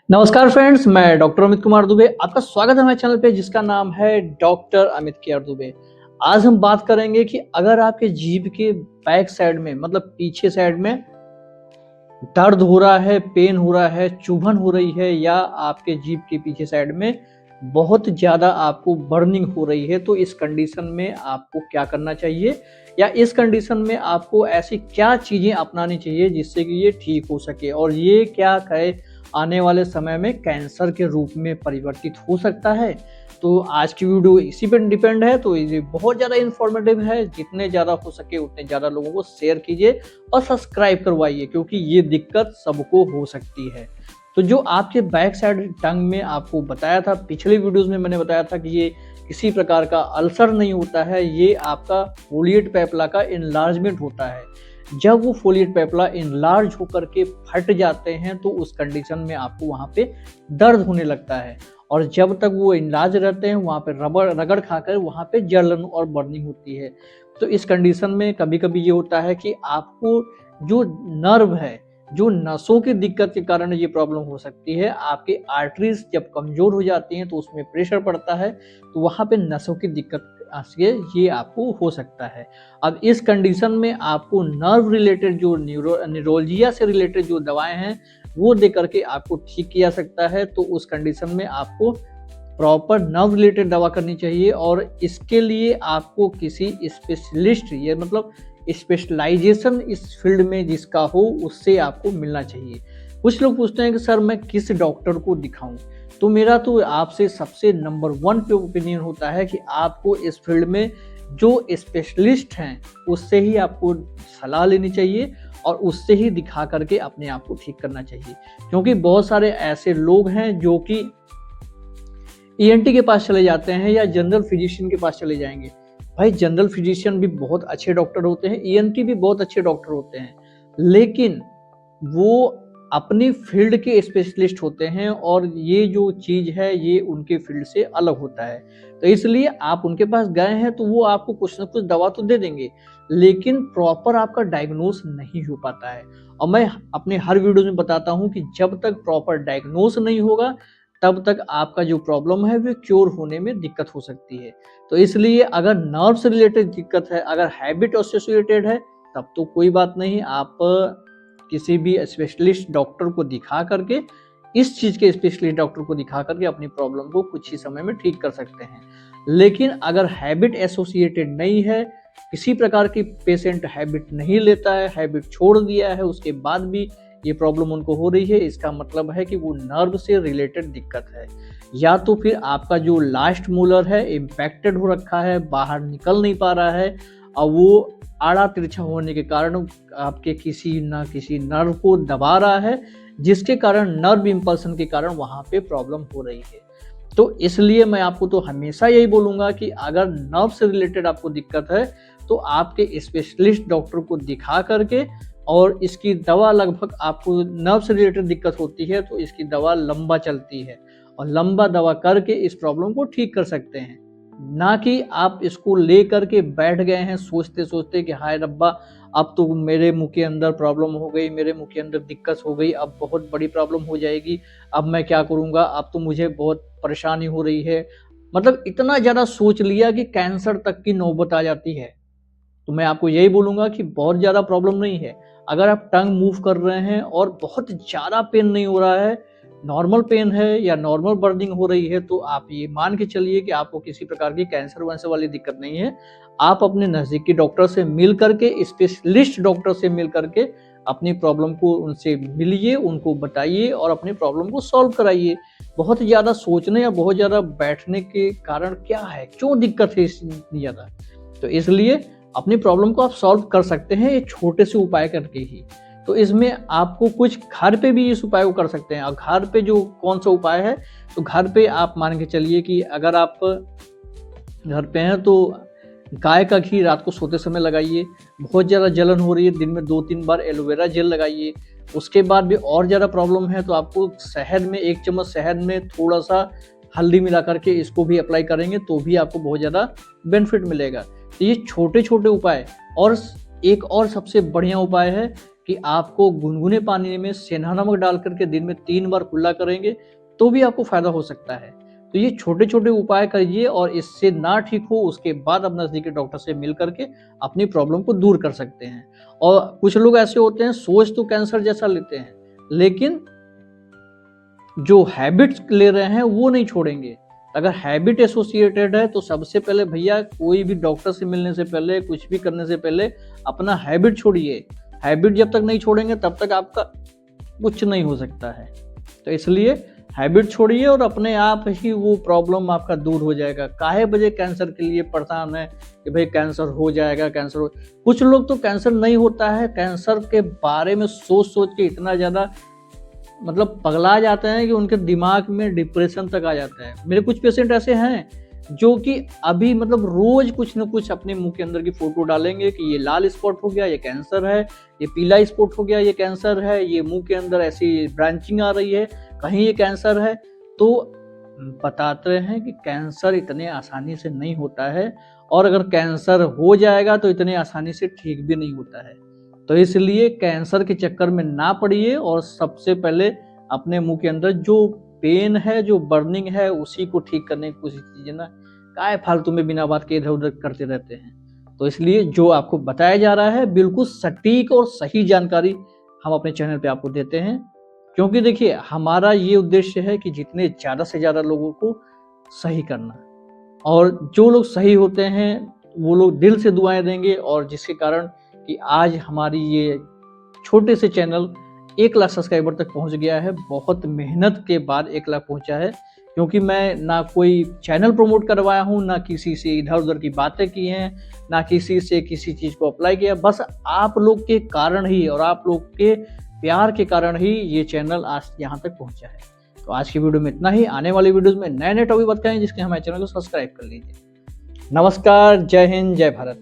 नमस्कार फ्रेंड्स, मैं डॉक्टर अमित कुमार दुबे। आपका स्वागत है हमारे चैनल पे जिसका नाम है डॉक्टर अमित केयर दुबे। आज हम बात करेंगे कि अगर आपके जीभ के बैक साइड में मतलब पीछे साइड में दर्द हो रहा है, पेन हो रहा है, चुभन हो रही है या आपके जीभ के पीछे साइड में बहुत ज़्यादा आपको बर्निंग हो रही है, तो इस कंडीशन में आपको क्या करना चाहिए या इस कंडीशन में आपको ऐसी क्या चीज़ें अपनानी चाहिए जिससे कि ये ठीक हो सके और ये क्या है आने वाले समय में कैंसर के रूप में परिवर्तित हो सकता है। तो आज की वीडियो इसी पर डिपेंड है, तो ये बहुत ज़्यादा इन्फॉर्मेटिव है। जितने ज़्यादा हो सके उतने ज़्यादा लोगों को शेयर कीजिए और सब्सक्राइब करवाइए, क्योंकि ये दिक्कत सबको हो सकती है। तो जो आपके बैक साइड टंग में आपको बताया था, पिछले वीडियोस में मैंने बताया था कि ये किसी प्रकार का अल्सर नहीं होता है, ये आपका फोलिएट पेप्ला का इनलार्जमेंट होता है। जब वो फोलिएट पेप्ला इनलार्ज होकर के फट जाते हैं तो उस कंडीशन में आपको वहाँ पे दर्द होने लगता है, और जब तक वो इनलार्ज रहते हैं वहाँ पे रगड़ खाकर वहाँ पे जलन और बर्निंग होती है। तो इस कंडीशन में कभी कभी ये होता है कि आपको जो नर्व है, जो नसों की दिक्कत के कारण ये प्रॉब्लम हो सकती है। आपकी आर्टरीज जब कमजोर हो जाती हैं तो उसमें प्रेशर पड़ता है, तो वहाँ पे नसों की दिक्कत से ये आपको हो सकता है। अब इस कंडीशन में आपको नर्व रिलेटेड जो न्यूरोलजिया से रिलेटेड जो दवाएं हैं वो दे करके आपको ठीक किया सकता है। तो उस कंडीशन में आपको प्रॉपर नर्व रिलेटेड दवा करनी चाहिए, और इसके लिए आपको किसी स्पेशलिस्ट, ये मतलब स्पेशलाइजेशन इस फील्ड में जिसका हो उससे आपको मिलना चाहिए। कुछ लोग पूछते हैं कि सर मैं किस डॉक्टर को दिखाऊं, तो मेरा तो आपसे सबसे नंबर 1 पे ओपिनियन होता है कि आपको इस फील्ड में जो स्पेशलिस्ट हैं उससे ही आपको सलाह लेनी चाहिए और उससे ही दिखा करके अपने आप को ठीक करना चाहिए। क्योंकि बहुत सारे ऐसे लोग हैं जो कि ईएनटी के पास चले जाते हैं या जनरल फिजिशियन के पास चले जाएंगे। भाई, जनरल फिजिशियन भी बहुत अच्छे डॉक्टर होते हैं, ईएनटी भी बहुत अच्छे डॉक्टर होते हैं, लेकिन वो अपनी फील्ड के स्पेशलिस्ट होते हैं और ये जो चीज़ है ये उनके फील्ड से अलग होता है। तो इसलिए आप उनके पास गए हैं तो वो आपको कुछ ना कुछ दवा तो दे देंगे, लेकिन प्रॉपर आपका डायग्नोस नहीं हो पाता है। और मैं अपने हर वीडियो में बताता हूँ कि जब तक प्रॉपर डायग्नोस नहीं होगा तब तक आपका जो प्रॉब्लम है वो क्योर होने में दिक्कत हो सकती है। तो इसलिए अगर नर्व से रिलेटेड दिक्कत है, अगर हैबिट एसोसिएटेड है, तब तो कोई बात नहीं, आप किसी भी स्पेशलिस्ट डॉक्टर को दिखा करके, इस चीज़ के स्पेशलिस्ट डॉक्टर को दिखा करके अपनी प्रॉब्लम को कुछ ही समय में ठीक कर सकते हैं। लेकिन अगर हैबिट एसोसिएटेड नहीं है, किसी प्रकार की पेशेंट हैबिट नहीं लेता है, हैबिट छोड़ दिया है, उसके बाद भी ये प्रॉब्लम उनको हो रही है, इसका मतलब है कि वो नर्व से रिलेटेड दिक्कत है। या तो फिर आपका जो लास्ट मोलर है इम्पैक्टेड हो रखा है, बाहर निकल नहीं पा रहा है, और वो आड़ा तिरछा होने के कारण आपके किसी ना किसी नर्व को दबा रहा है, जिसके कारण नर्व इम्पल्सन के कारण वहाँ पे प्रॉब्लम हो रही है। तो इसलिए मैं आपको तो हमेशा यही बोलूँगा कि अगर नर्व से रिलेटेड आपको दिक्कत है तो आपके स्पेशलिस्ट डॉक्टर को दिखा करके, और इसकी दवा लगभग, आपको नर्व से रिलेटेड दिक्कत होती है तो इसकी दवा लंबा चलती है, और लंबा दवा करके इस प्रॉब्लम को ठीक कर सकते हैं। ना कि आप इसको ले करके बैठ गए हैं सोचते सोचते कि हाय रब्बा, अब तो मेरे मुंह के अंदर प्रॉब्लम हो गई, मेरे मुंह के अंदर दिक्कत हो गई, अब बहुत बड़ी प्रॉब्लम हो जाएगी, अब मैं क्या करूँगा, अब तो मुझे बहुत परेशानी हो रही है। मतलब इतना ज़्यादा सोच लिया कि कैंसर तक की नौबत आ जाती है। तो मैं आपको यही बोलूँगा कि बहुत ज़्यादा प्रॉब्लम नहीं है। अगर आप टंग मूव कर रहे हैं और बहुत ज़्यादा पेन नहीं हो रहा है, नॉर्मल पेन है या नॉर्मल बर्निंग हो रही है, तो आप ये मान के चलिए कि आपको किसी प्रकार की कैंसर-वैंसर वाली दिक्कत नहीं है। आप अपने नज़दीकी डॉक्टर से मिल करके, स्पेशलिस्ट डॉक्टर से मिल करके अपनी प्रॉब्लम को उनसे मिलिए, उनको बताइए और अपनी प्रॉब्लम को सॉल्व कराइए। बहुत ज़्यादा सोचने या बहुत ज़्यादा बैठने के कारण क्या है? क्यों दिक्कत है इतनी ज़्यादा? तो इसलिए अपनी प्रॉब्लम को आप सॉल्व कर सकते हैं ये छोटे से उपाय करके ही। तो इसमें आपको कुछ घर पे भी इस उपाय को कर सकते हैं। और घर पे जो कौन सा उपाय है, तो घर पे आप मान के चलिए कि अगर आप घर पे हैं तो गाय का घी रात को सोते समय लगाइए। बहुत ज़्यादा जलन हो रही है, दिन में 2-3 बार एलोवेरा जेल लगाइए। उसके बाद भी और ज़्यादा प्रॉब्लम है तो आपको शहद में 1 चम्मच शहद में थोड़ा-सा हल्दी मिला करके इसको भी अप्लाई करेंगे तो भी आपको बहुत ज़्यादा बेनिफिट मिलेगा। तो ये छोटे-छोटे उपाय, और एक और सबसे बढ़िया उपाय है कि आपको गुनगुने पानी में सेंधा नमक डाल करके दिन में 3 बार कुल्ला करेंगे तो भी आपको फायदा हो सकता है। तो ये छोटे छोटे उपाय करिए और इससे ना ठीक हो उसके बाद आप नज़दीकी डॉक्टर से मिल करके अपनी प्रॉब्लम को दूर कर सकते हैं। और कुछ लोग ऐसे होते हैं, सोच तो कैंसर जैसा लेते हैं लेकिन जो हैबिट्स ले रहे हैं वो नहीं छोड़ेंगे। अगर हैबिट एसोसिएटेड है तो सबसे पहले भैया कोई भी डॉक्टर से मिलने से पहले, कुछ भी करने से पहले अपना हैबिट छोड़िए। हैबिट जब तक नहीं छोड़ेंगे तब तक आपका कुछ नहीं हो सकता है। तो इसलिए हैबिट छोड़िए और अपने आप ही वो प्रॉब्लम आपका दूर हो जाएगा। काहे बजे कैंसर के लिए परेशान है कि भाई कैंसर हो जाएगा, कैंसर हो। कुछ लोग तो कैंसर नहीं होता है, कैंसर के बारे में सोच सोच के इतना ज़्यादा मतलब पगला जाते हैं कि उनके दिमाग में डिप्रेशन तक आ जाता है। मेरे कुछ पेशेंट ऐसे हैं जो कि अभी मतलब रोज कुछ न कुछ अपने मुंह के अंदर की फोटो डालेंगे कि ये लाल स्पॉट हो गया, ये कैंसर है, ये पीला स्पॉट हो गया, ये कैंसर है, ये मुंह के अंदर ऐसी ब्रांचिंग आ रही है, कहीं ये कैंसर है। तो बताते हैं कि कैंसर इतने आसानी से नहीं होता है और अगर कैंसर हो जाएगा तो इतने आसानी से ठीक भी नहीं होता है। तो इसलिए कैंसर के चक्कर में ना पड़िए और सबसे पहले अपने मुंह के अंदर जो पेन है, जो बर्निंग है, उसी को ठीक करने की कोशिश कीजिए ना। काय फालतू में बिना बात के इधर उधर करते रहते हैं। तो इसलिए जो आपको बताया जा रहा है बिल्कुल सटीक और सही जानकारी हम अपने चैनल पे आपको देते हैं, क्योंकि देखिए हमारा ये उद्देश्य है कि जितने ज़्यादा से ज़्यादा लोगों को सही करना, और जो लोग सही होते हैं वो लोग दिल से दुआएं देंगे, और जिसके कारण कि आज हमारी ये छोटे से चैनल 1 लाख सब्सक्राइबर तक पहुंच गया है। बहुत मेहनत के बाद 1 लाख पहुंचा है, क्योंकि मैं ना कोई चैनल प्रमोट करवाया हूं, ना किसी से इधर उधर की बातें की हैं, ना किसी से किसी चीज़ को अप्लाई किया। बस आप लोग के कारण ही और आप लोग के प्यार के कारण ही ये चैनल आज यहाँ तक पहुँचा है। तो आज की वीडियो में इतना ही। आने वाली वीडियोज़ में नए नए टॉपिक बताएं जिसके हमारे चैनल को सब्सक्राइब कर लीजिए। नमस्कार, जय हिंद, जय भारत।